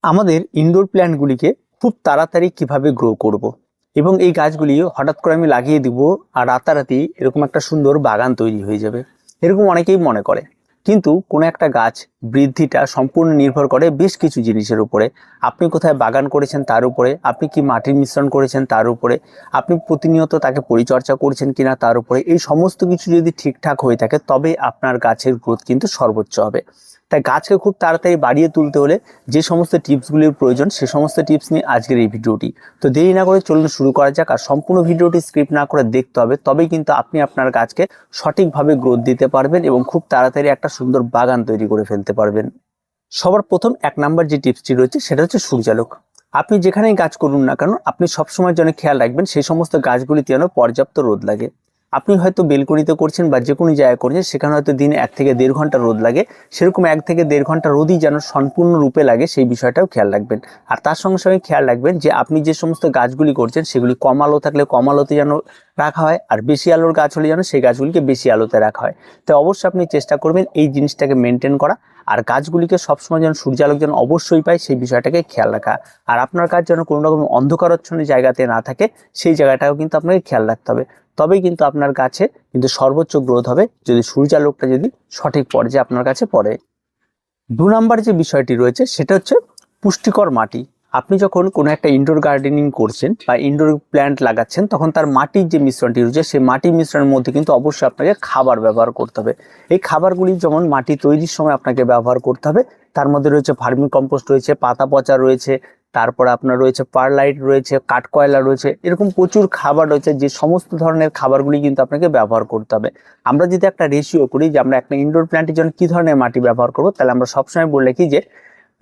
আমাদের ইনডোর প্ল্যান্টগুলিকে খুব তাড়াতাড়ি কিভাবে গ্রো করব। এবং এই গাছগুলি হঠাৎ করে আমি লাগিয়ে দিব আর রাতারাতি এরকম একটা সুন্দর বাগান তৈরি হয়ে যাবে, এরকম অনেকেই মনে করে। কিন্তু কোনো একটা গাছ বৃদ্ধিটা সম্পূর্ণ নির্ভর করে বেশ কিছু জিনিসের উপরে। আপনি কোথায় বাগান করেছেন তার উপরে, আপনি কি মাটির মিশ্রণ করেছেন তার উপরে, আপনি প্রতিনিয়ত তাকে পরিচর্যা করছেন কিনা তার উপরে। এই সমস্ত কিছু যদি ঠিকঠাক হয়ে থাকে তবে আপনার গাছের গ্রোথ কিন্তু সর্বোচ্চ হবে। তাই গাছকে খুব তাড়াতাড়ি বাড়িয়ে তুলতে হলে যে সমস্ত টিপসগুলির প্রয়োজন সে সমস্ত টিপস নিয়ে আজকের এই ভিডিওটি। তো দেরি না করে চলুন শুরু করা যাক। আর সম্পূর্ণ ভিডিওটি স্ক্রিপ্ট না করে দেখতে হবে, তবেই কিন্তু আপনি আপনার গাছকে সঠিকভাবে গ্রোথ দিতে পারবেন এবং খুব তাড়াতাড়ি একটা সুন্দর বাগান তৈরি করে ফেলতে পারবেন। সবার প্রথম 1 নাম্বার যে টিপসটি রয়েছে সেটা হচ্ছে সূর্যালোক। আপনি যেখানেই গাছ করুন না কেন, আপনি সবসময় যেন খেয়াল রাখবেন সেই সমস্ত গাছগুলিতে যেন পর্যাপ্ত রোদ লাগে। আপনি হয়তো বেলকনিতে করছেন বা যে কোনো জায়গায় করছেন, সেখানে হয়তো দিনে 1 থেকে 1.5 ঘন্টা রোদ লাগে। সেরকম 1 থেকে 1.5 ঘন্টা রোদই যেন সম্পূর্ণরূপে লাগে সেই বিষয়টাও খেয়াল রাখবেন। আর তার সঙ্গে সঙ্গে খেয়াল রাখবেন যে আপনি যে সমস্ত গাছগুলি করছেন সেগুলি কম আলো থাকলে কম আলোতে যেন রাখা হয়, আর বেশি আলোর গাছ হলে যেন সেই গাছগুলিকে বেশি আলোতে রাখা হয়। তো অবশ্যই আপনি চেষ্টা করবেন এই জিনিসটাকে মেনটেন করা, আর গাছগুলিকে সবসময় যেন সূর্যালোক যেন অবশ্যই পায় সেই বিষয়টাকে খেয়াল রাখা। আর আপনার গাছ যেন কোনো রকম অন্ধকারাচ্ছন্ন জায়গাতে না থাকে সেই জায়গাটাও কিন্তু আপনাকে খেয়াল রাখতে হবে। তবেই কিন্তু আপনার গাছে কিন্তু সর্বোচ্চ গ্রোথ হবে, যদি সূর্যালোকটা যদি সঠিক পর্যায়ে আপনার কাছে পড়ে। 2 নাম্বার যে বিষয়টি রয়েছে সেটা হচ্ছে পুষ্টিকর মাটি। আপনি যখন কোনো একটা ইনডোর গার্ডেনিং করছেন বা ইনডোর প্ল্যান্ট লাগাচ্ছেন, তখন তার মাটির যে মিশ্রণটি রয়েছে সেই মাটির মিশ্রণের মধ্যে কিন্তু অবশ্যই আপনাকে খাবার ব্যবহার করতে হবে। এই খাবারগুলি যেমন মাটি তৈরির সময় আপনাকে ব্যবহার করতে হবে, তার মধ্যে রয়েছে ভার্মি কম্পোস্ট রয়েছে, পাতা পচা রয়েছে, তারপরে আপনার রয়েছে পারলাইট রয়েছে, কাঠকয়লা রয়েছে, এরকম প্রচুর খাবার রয়েছে। যে সমস্ত ধরনের খাবারগুলি কিন্তু আপনাকে ব্যবহার করতে হবে। আমরা যদি একটা রেশিও করি যে আমরা একটা ইনডোর প্ল্যান্টের জন্য কি ধরনের মাটি ব্যবহার করবো, তাহলে আমরা সবসময় বলে কি যে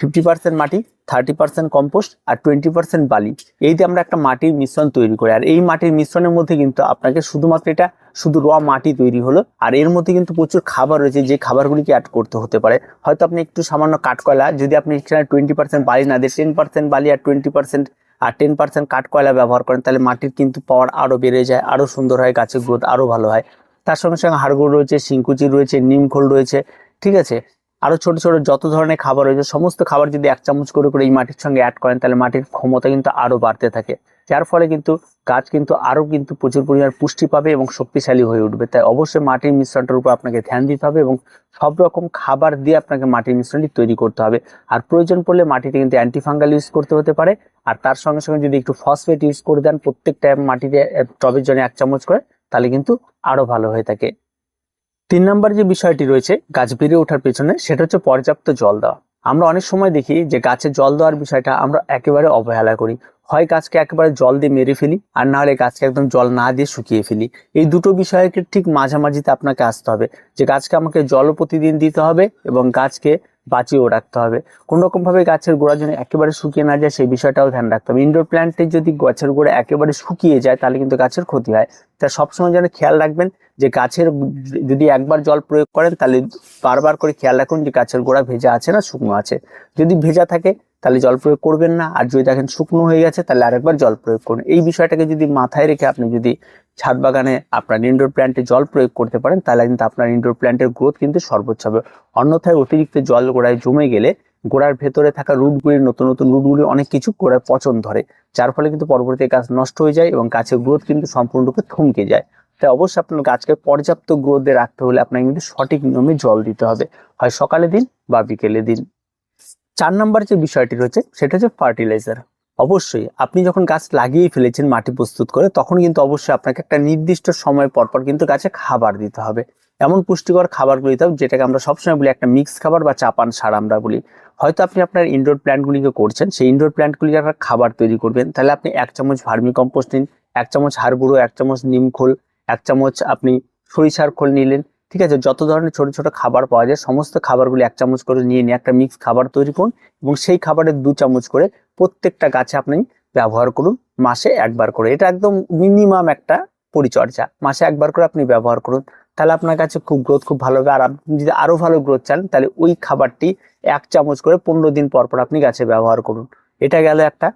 50% মাটি, 30% কম্পোস্ট আর 20% বালি, এই দিয়ে আমরা একটা মাটির মিশ্রণ তৈরি করি। আর এই মাটির মিশ্রণের মধ্যে কিন্তু আপনাকে শুধুমাত্র এটা শুধু র মাটি তৈরি হলো, আর এর মধ্যে কিন্তু প্রচুর খাবার রয়েছে যে খাবারগুলিকে অ্যাড করতে হতে পারে। হয়তো আপনি একটু সামান্য কাঠকয়লা, যদি আপনি এখানে 20% বালি না দিয়ে 10% বালি আর 20% আর 10% কাঠকয়লা ব্যবহার করেন, তাহলে মাটির কিন্তু পাওয়ার আরো বেড়ে যায়, আরো সুন্দর হয়, গাছের গ্রোথ আরো ভালো হয়। তার সঙ্গে সঙ্গে হাড়গুড় রয়েছে, শিংকুচি রয়েছে, নিমখোল রয়েছে, ঠিক আছে, আরো ছোট ছোট যত ধরনের খাবার রয়েছে সমস্ত খাবার যদি 1 চামচ করে করে এই মাটির সঙ্গে অ্যাড করেন, তাহলে মাটির ক্ষমতা কিন্তু আরো বাড়তে থাকে, যার ফলে কিন্তু গাছ কিন্তু আরো কিন্তু প্রচুর পরিমাণ পুষ্টি পাবে এবং শক্তিশালী হয়ে উঠবে। তাই অবশ্যই মাটির মিশ্রণটার উপর আপনাকে ধ্যান দিতে হবে এবং সব রকম খাবার দিয়ে আপনাকে মাটির মিশ্রণটি তৈরি করতে হবে। আর প্রয়োজন পড়লে মাটিতে কিন্তু অ্যান্টিফাঙ্গাল ইউজ করতে হতে পারে। আর তার সঙ্গে সঙ্গে যদি একটু ফসফেট ইউজ করে দেন প্রত্যেকটা মাটিতে টবের জন্য 1 চামচ করে, তাহলে কিন্তু আরো ভালো হয়ে থাকে। 3 নাম্বার যে বিষয়টি রয়েছে গাছ বেড়ে ওঠার পেছনে, সেটা হচ্ছে পর্যাপ্ত জল দেওয়া। আমরা অনেক সময় দেখি যে গাছে জল দেওয়ার বিষয়টা আমরা একেবারে অবহেলা করি। হয় গাছকে একেবারে জল দিয়ে মেরে ফেলি, আর না হলে গাছকে একদম জল না দিয়ে শুকিয়ে ফেলি। এই দুটো বিষয়কে ঠিক মাঝামাঝিতে আপনাকে আসতে হবে, যে গাছকে আমাকে জলও প্রতিদিন দিতে হবে এবং গাছকে বাঁচিয়েও রাখতে হবে। কোনো রকম ভাবে গাছের গোড়া যেন একেবারে শুকিয়ে না যায় সেই বিষয়টাও ধ্যান রাখতে হবে। ইনডোর প্ল্যান্টে যদি গাছের গোড়া একেবারে শুকিয়ে যায় তাহলে কিন্তু গাছের ক্ষতি হয়। তাই সবসময় যেন খেয়াল রাখবেন যে গাছের যদি একবার জল প্রয়োগ করেন তাহলে বারবার করে খেয়াল রাখুন যে গাছের গোড়া ভেজা আছে না শুকনো আছে। যদি ভেজা থাকে তাহলে জল প্রয়োগ করবেন না, আর যদি দেখেন শুকনো হয়ে গেছে তাহলে আরেকবার জল প্রয়োগ করুন। এই বিষয়টাকে যদি মাথায় রেখে আপনি যদি ছাদ বাগানে আপনার ইনডোর প্ল্যান্টে জল প্রয়োগ করতে পারেন, তাহলে কিন্তু আপনার ইনডোর প্ল্যান্টের গ্রোথ কিন্তু সর্বোচ্চ হবে। অন্যথায় অতিরিক্ত জল গোড়ায় জমে গেলে গোড়ার ভেতরে থাকা রুটগুলি, নতুন নতুন রুটগুলি অনেক কিছু গোড়ায় পচন ধরে, যার ফলে কিন্তু পরবর্তী গাছ নষ্ট হয়ে যায় এবং গাছের গ্রোথ কিন্তু সম্পূর্ণরূপে থমকে যায়। তাই অবশ্যই আপনার গাছকে পর্যাপ্ত গ্রোথে রাখতে হলে আপনাকে কিন্তু সঠিক নিয়মে জল দিতে হবে, হয় সকালে দিন বা বিকেলে দিন। 4 নাম্বার যে বিষয়টি রয়েছে সেটা হচ্ছে ফার্টিলাইজার। অবশ্যই আপনি যখন গাছ লাগিয়ে ফেলেছেন মাটি প্রস্তুত করে, তখন কিন্তু অবশ্যই আপনাকে একটা নির্দিষ্ট সময় পর পর কিন্তু গাছে খাবার দিতে হবে। এমন পুষ্টিকর খাবারগুলো দিতে হবে যেটাকে আমরা সবসময় বলি একটা মিক্স খাবার বা চাপান সার আমরা বলি। হয়তো আপনি আপনার ইনডোর প্ল্যান্টগুলিকে করছেন, সেই ইনডোর প্ল্যান্টগুলি একটা খাবার তৈরি করবেন, তাহলে আপনি 1 চামচ ভার্মি কম্পোস্ট নিন, 1 চামচ হাড় গুঁড়ো, 1 চামচ নিমখোল, 1 চামচ আপনি সরিষার খোল নিলেন, ঠিক আছে। যত ধরনের ছোট ছোট খাবার পাওয়া যায় সমস্ত খাবারগুলি 1 চামচ করে নিয়ে একটা মিক্স খাবার তৈরি করুন এবং সেই খাবারের 2 চামচ করে প্রত্যেকটা গাছে আপনি ব্যবহার করুন মাসে 1 বার করে। এটা একদম মিনিমাম একটা পরিচর্যা, মাসে 1 বার করে আপনি ব্যবহার করুন, তাহলে আপনার কাছে খুব গ্রোথ খুব ভালো হবে। আর আপনি যদি আরো ভালো গ্রোথ চান তাহলে ওই খাবারটি 1 চামচ করে 15 দিন পর পর আপনি গাছে ব্যবহার করুন। এটা গেল একটা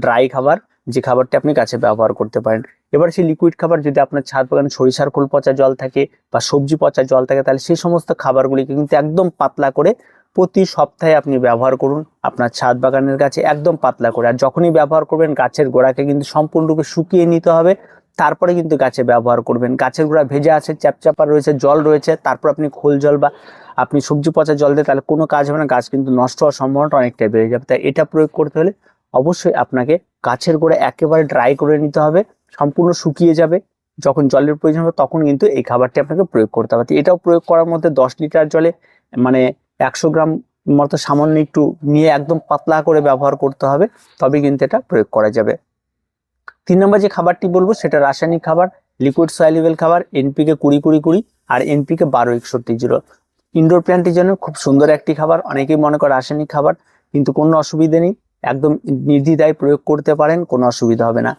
ড্রাই খাবার, যে খাবারটি আপনি গাছে ব্যবহার করতে পারেন। এবার সেই লিকুইড খাবার, যদি আপনার ছাদ বাগানে সরিষার খোল পচা জল থাকে বা সবজি পচা জল থাকে, তাহলে সেই সমস্ত খাবারগুলিকে কিন্তু একদম পাতলা করে প্রতি সপ্তাহে আপনি ব্যবহার করুন আপনার ছাদ বাগানের গাছে একদম পাতলা করে। আর যখনই ব্যবহার করবেন গাছের গোড়াকে কিন্তু সম্পূর্ণরূপে শুকিয়ে নিতে হবে, তারপরে কিন্তু গাছে ব্যবহার করবেন। গাছের গোড়া ভেজে আছে, চ্যাপচ্যাপা রয়েছে, জল রয়েছে, তারপর আপনি খোল জল বা আপনি সবজি পচা জল দিয়ে তাহলে কোনো কাজ হবে না, গাছ কিন্তু নষ্ট হওয়ার সম্ভাবনাটা অনেকটাই বেড়ে যাবে। তাই এটা প্রয়োগ করতে হলে অবশ্যই আপনাকে গাছের গোড়া একেবারে ড্রাই করে নিতে হবে, সম্পূর্ণ শুকিয়ে যাবে। যখন জলের প্রয়োজন হবে তখন কিন্তু এই খাবারটি আপনাকে প্রয়োগ করতে হবে। এটাও প্রয়োগ করার মধ্যে 10 লিটার জলে মানে 100 গ্রাম মতো সামান্য একটু নিয়ে একদম পাতলা করে ব্যবহার করতে হবে, তবে কিন্তু এটা প্রয়োগ করা যাবে। 3 নম্বর যে খাবারটি বলবো সেটা রাসায়নিক খাবার, লিকুইড সয়েলেবল খাবার, এনপিকে 20-20-20 আর এনপিকে 12-61-0। ইনডোর প্ল্যান্টের জন্য খুব সুন্দর একটি খাবার। অনেকেই মনে করে রাসায়নিক খাবার, কিন্তু কোনো অসুবিধা নেই, একদম নির্দ্বিধায় প্রয়োগ করতে পারেন, কোনো অসুবিধা হবে না।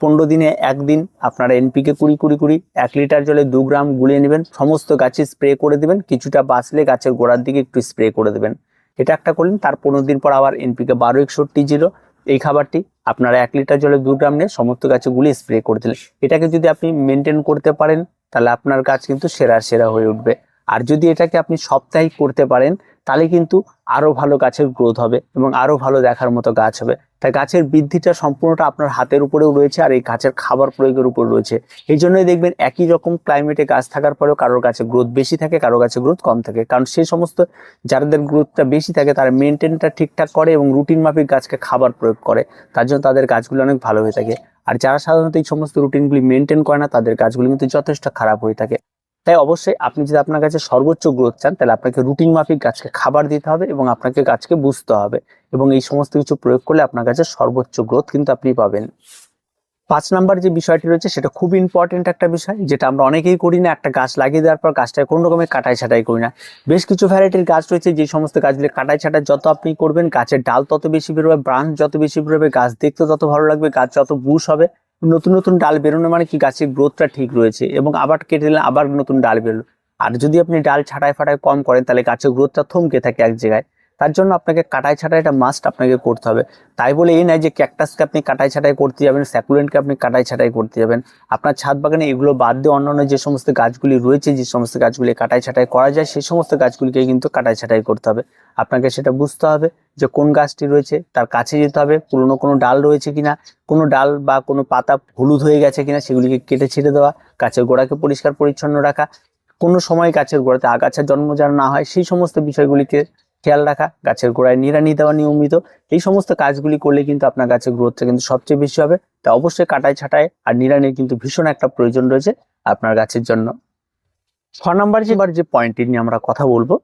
15 দিনে একদিন আপনারা এনপিকে 20-20-20 1 লিটার জলে 2 গ্রাম গুলিয়ে নেবেন, সমস্ত গাছে স্প্রে করে দেবেন, কিছুটা বাঁচলে গাছের গোড়ার দিকে একটু স্প্রে করে দেবেন। এটা একটা করলেন। তার 15 দিন পর আবার এনপিকে 12-61-0 এই খাবারটি আপনারা 1 লিটার জলে 2 গ্রাম নিয়ে সমস্ত গাছে গুলিয়ে স্প্রে করে দিলেন। এটাকে যদি আপনি মেনটেন করতে পারেন তাহলে আপনার গাছ কিন্তু সেরা হয়ে উঠবে। আর যদি এটাকে আপনি সাপ্তাহিক করতে পারেন তাহলে কিন্তু আরো ভালো গাছের গ্রোথ হবে এবং আরো ভালো দেখার মতো গাছ হবে। তাই গাছের বৃদ্ধিটা সম্পূর্ণটা আপনার হাতের উপরেও রয়েছে আর এই গাছের খাবার প্রয়োগের উপর রয়েছে। এই জন্যই দেখবেন একই রকম ক্লাইমেটে গাছ থাকার পরেও কারোর গাছে গ্রোথ বেশি থাকে, কারো গাছে গ্রোথ কম থাকে। কারণ সেই সমস্ত যাদের গ্রোথটা বেশি থাকে তারা মেনটেনটা ঠিকঠাক করে এবং রুটিন মাফিক গাছকে খাবার প্রয়োগ করে, তার জন্য তাদের গাছগুলো অনেক ভালো হয়ে থাকে। আর যারা সাধারণত এই সমস্ত রুটিনগুলি মেনটেন করে না তাদের গাছগুলো কিন্তু যথেষ্ট খারাপ হয়ে থাকে। তাই অবশ্যই আপনি যদি আপনার গাছে সর্বোচ্চ গ্রোথ চান তাহলে আপনাকে রুটিন মাফিক গাছকে খাবার দিতে হবে এবং আপনাকে গাছকে বুঝতে হবে, এবং এই সমস্ত কিছু প্রয়োগ করলে আপনার গাছে সর্বোচ্চ গ্রোথ কিন্তু আপনি পাবেন। 5 নাম্বার যে বিষয়টি রয়েছে সেটা খুব ইম্পর্টেন্ট একটা বিষয়, যেটা আমরা অনেকেই করি না। একটা গাছ লাগিয়ে দেওয়ার পর গাছটায় কোনো রকমের কাটাই ছাটাই করি না। বেশ কিছু ভ্যারাইটির গাছ রয়েছে যে সমস্ত গাছগুলি কাটাই ছাটাই যত আপনি করবেন গাছের ডাল তত বেশি বেরোবে, ব্রাঞ্চ যত বেশি বেরোবে, গাছ দেখতে তত ভালো লাগবে, গাছ যত বুশ হবে। নতুন নতুন ডাল বেরোনো মানে কি গাছের গ্রোথটা ঠিক রয়েছে, এবং আবার কেটে দিলে আবার নতুন ডাল বেরোলো। আর যদি আপনি ডাল ছাটাই ফাটাই কম করেন তাহলে গাছের গ্রোথটা থমকে থাকে এক জায়গায়। তার জন্য আপনাকে কাটাই ছাটাইটা মাস্ট আপনাকে করতে হবে। তাই বলে এই নয় যে ক্যাকটাসকে আপনি কাটাই ছাটাই করতে যাবেন, স্যাকুলেন্টকে আপনি কাটাই ছাটাই করতে যাবেন। আপনার ছাদ বাগানে এগুলো বাদ দিয়ে অন্যান্য যে সমস্ত গাছগুলি রয়েছে, যে সমস্ত গাছগুলি কাটাই ছাটাই করা যায় সেই সমস্ত গাছগুলিকে কিন্তু কাটাই ছাটাই করতে হবে। আপনাকে সেটা বুঝতে হবে যে কোন গাছটি রয়েছে, তার কাছে যেতে হবে, পুরনো কোনো ডাল রয়েছে কিনা, কোনো ডাল বা কোনো পাতা হলুদ হয়ে গেছে কিনা সেগুলিকে কেটে ছেড়ে দেওয়া, গাছের গোড়াকে পরিষ্কার পরিচ্ছন্ন রাখা, কোনো সময় গাছের গোড়াতে আগাছার জন্ম যেন না হয় সেই সমস্ত বিষয়গুলিকে খেয়াল রাখা, গাছের গোড়ায় নিড়ানি দেওয়া নিয়মিত, এই সমস্ত কাজগুলি করলে কিন্তু আপনার গাছের গ্রোথটা কিন্তু সবচেয়ে বেশি হবে। তা অবশ্যই কাটাই ছাটাই আর নিড়ানির কিন্তু ভীষণ একটা প্রয়োজন রয়েছে আপনার গাছের জন্য। 6 নম্বর যে পয়েন্টটি নিয়ে আমরা কথা বলবো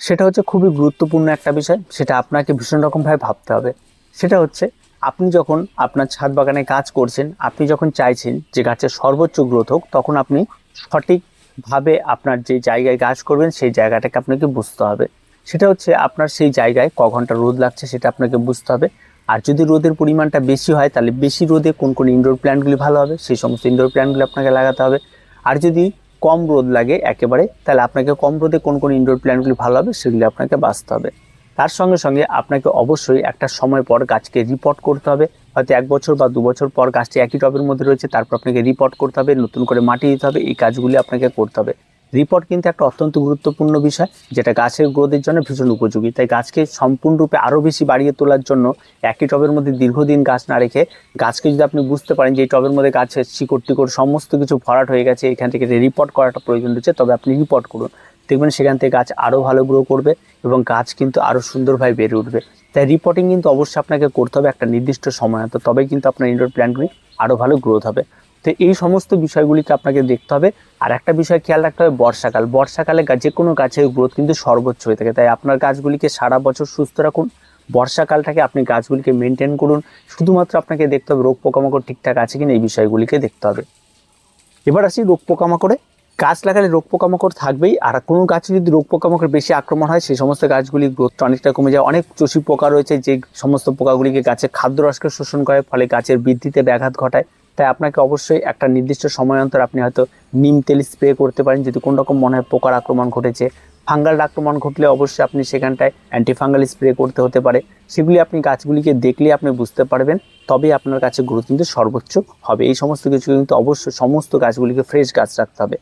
সেটা হচ্ছে খুবই গুরুত্বপূর্ণ একটা বিষয়, সেটা আপনাকে ভীষণ রকমভাবে ভাবতে হবে। সেটা হচ্ছে আপনি যখন আপনার ছাদ বাগানে কাজ করছেন, আপনি যখন চাইছেন যে গাছের সর্বোচ্চ গ্রোথ হোক, তখন আপনি সঠিকভাবে আপনার যে জায়গায় গাছ করবেন সেই জায়গাটাকে আপনাকে বুঝতে হবে। সেটা হচ্ছে আপনার সেই জায়গায় ক ঘন্টা রোদ লাগছে সেটা আপনাকে বুঝতে হবে। আর যদি রোদের পরিমাণটা বেশি হয় তাহলে বেশি রোদে কোন কোন ইনডোর প্ল্যান্টগুলি ভালো হবে সেই সমস্ত ইনডোর প্ল্যান্টগুলি আপনাকে লাগাতে হবে। আর যদি কম রোদ লাগে একেবারে তাহলে আপনাকে কম রোদে কোন কোন ইনডোর প্ল্যান্টগুলি ভালো হবে সেগুলি আপনাকে বাছতে হবে। তার সঙ্গে সঙ্গে আপনাকে অবশ্যই একটা সময় পর গাছকে রিপোর্ট করতে হবে। হয়তো 1 বছর বা 2 বছর পর গাছটি একই টবের মধ্যে রয়েছে, তারপর আপনাকে রিপোর্ট করতে হবে, নতুন করে মাটি দিতে হবে, এই কাজগুলি আপনাকে করতে হবে। রিপোর্ট কিন্তু একটা অত্যন্ত গুরুত্বপূর্ণ বিষয়, যেটা গাছের গ্রোথের জন্য ভীষণ উপযোগী। তাই গাছকে সম্পূর্ণরূপে আরও বেশি বাড়িয়ে তোলার জন্য একই টবের মধ্যে দীর্ঘদিন গাছ না রেখে গাছকে যদি আপনি বুঝতে পারেন যে এই টবের মধ্যে গাছের শিকড় টিকড় সমস্ত কিছু ভরাট হয়ে গেছে, এখান থেকে রিপোর্ট করাটা প্রয়োজন রয়েছে, তবে আপনি রিপোর্ট করুন। দেখবেন সেখান থেকে গাছ আরও ভালো গ্রো করবে এবং গাছ কিন্তু আরও সুন্দরভাবে বেড়ে উঠবে। তাই রিপোর্টিং কিন্তু অবশ্যই আপনাকে করতে হবে একটা নির্দিষ্ট সময়, তো তবেই কিন্তু আপনার ইনডোর প্ল্যান্টগুলি আরও ভালো গ্রোথ হবে। তো এই সমস্ত বিষয়গুলিকে আপনাকে দেখতে হবে। আর একটা বিষয় খেয়াল রাখতে হবে, বর্ষাকালে যে কোনো গাছের গ্রোথ কিন্তু সর্বোচ্চ হয়ে থাকে। তাই আপনার গাছগুলিকে সারা বছর সুস্থ রাখুন, বর্ষাকালটাকে আপনি গাছগুলিকে মেনটেন করুন। শুধুমাত্র আপনাকে দেখতে হবে রোগ পোকামাকড় ঠিকঠাক আছে কিনা, এই বিষয়গুলিকে দেখতে হবে। এবার আসি রোগ পোকামাকড়ে। গাছ লাগালে রোগ পোকামাকড় থাকবেই, আর কোনো গাছে যদি রোগ পোকামাকড় বেশি আক্রমণ হয় সেই সমস্ত গাছগুলির গ্রোথটা অনেকটা কমে যায়। অনেক চষি পোকা রয়েছে যে সমস্ত পোকাগুলিকে গাছের খাদ্যরসকে শোষণ করে, ফলে গাছের বৃদ্ধিতে ব্যাঘাত ঘটায়। তাই আপনাকে অবশ্যই একটা নির্দিষ্ট সময় অন্তর আপনি হয়তো নিম তেল স্প্রে করতে পারেন যদি কোনো রকম মনে হয় পোকার আক্রমণ ঘটেছে। ফাঙ্গাল আক্রমণ ঘটলে অবশ্যই আপনি সেখানটায় অ্যান্টিফাঙ্গাল স্প্রে করতে হতে পারে। সেগুলি আপনি গাছগুলিকে দেখলে আপনি বুঝতে পারবেন, তবে আপনার গাছের গ্রোথ কিন্তু সর্বোচ্চ হবে। এই সমস্ত কিছু কিন্তু অবশ্যই সমস্ত গাছগুলিকে ফ্রেশ গাছ রাখতে হবে।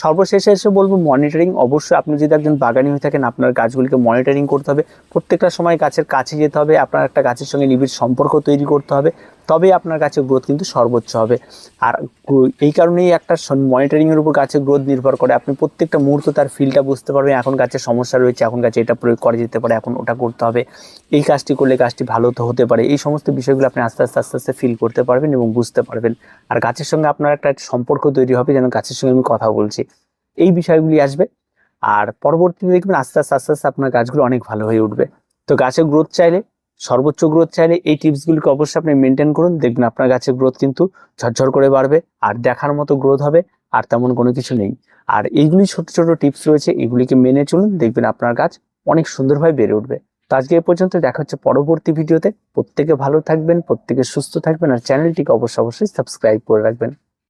সর্বশেষে এসে বলবো মনিটরিং। অবশ্যই আপনি যদি একজন বাগানি হয়ে থাকেন, আপনার গাছগুলিকে মনিটরিং করতে হবে, প্রত্যেকটা সময় গাছের কাছে যেতে হবে, আপনার একটা গাছের সঙ্গে নিবিড় সম্পর্ক তৈরি করতে হবে, তবেই আপনার গাছের গ্রোথ কিন্তু সর্বোচ্চ হবে। আর এই কারণেই একটা মনিটরিংয়ের উপর গাছের গ্রোথ নির্ভর করে। আপনি প্রত্যেকটা মুহূর্ত তার ফিলটা বুঝতে পারবেন, এখন গাছের সমস্যা রয়েছে, এখন গাছে এটা প্রয়োগ করা যেতে পারে, এখন ওটা করতে হবে, এই কাজটি করলে গাছটি ভালো তো হতে পারে। এই সমস্ত বিষয়গুলো আপনি আস্তে আস্তে আস্তে আস্তে ফিল করতে পারবেন এবং বুঝতে পারবেন। আর গাছের সঙ্গে আপনার একটা সম্পর্ক তৈরি হবে, যেন গাছের সঙ্গে আমি কথা বলছি, এই বিষয়গুলি আসবে। আর পরবর্তীতে দেখবেন আস্তে আস্তে আস্তে আস্তে আপনার গাছগুলো অনেক ভালো হয়ে উঠবে। তো গাছের গ্রোথ চাইলে, সর্বোচ্চ গ্রোথ চাইলে এই টিপসগুলিকে অবশ্যই আপনি মেনটেন করুন, দেখবেন আপনার গাছের গ্রোথ কিন্তু ঝরঝর করে বাড়বে আর দেখার মতো গ্রোথ হবে, আর তেমন কোনো কিছু নেই। আর এইগুলি ছোট ছোট টিপস রয়েছে, এগুলিকে মেনে চলুন, দেখবেন আপনার গাছ অনেক সুন্দরভাবে বেড়ে উঠবে। তো আজকে এ পর্যন্ত, দেখা হচ্ছে পরবর্তী ভিডিওতে। প্রত্যেকে ভালো থাকবেন, প্রত্যেকে সুস্থ থাকবেন, আর চ্যানেলটিকে অবশ্যই সাবস্ক্রাইব করে রাখবেন।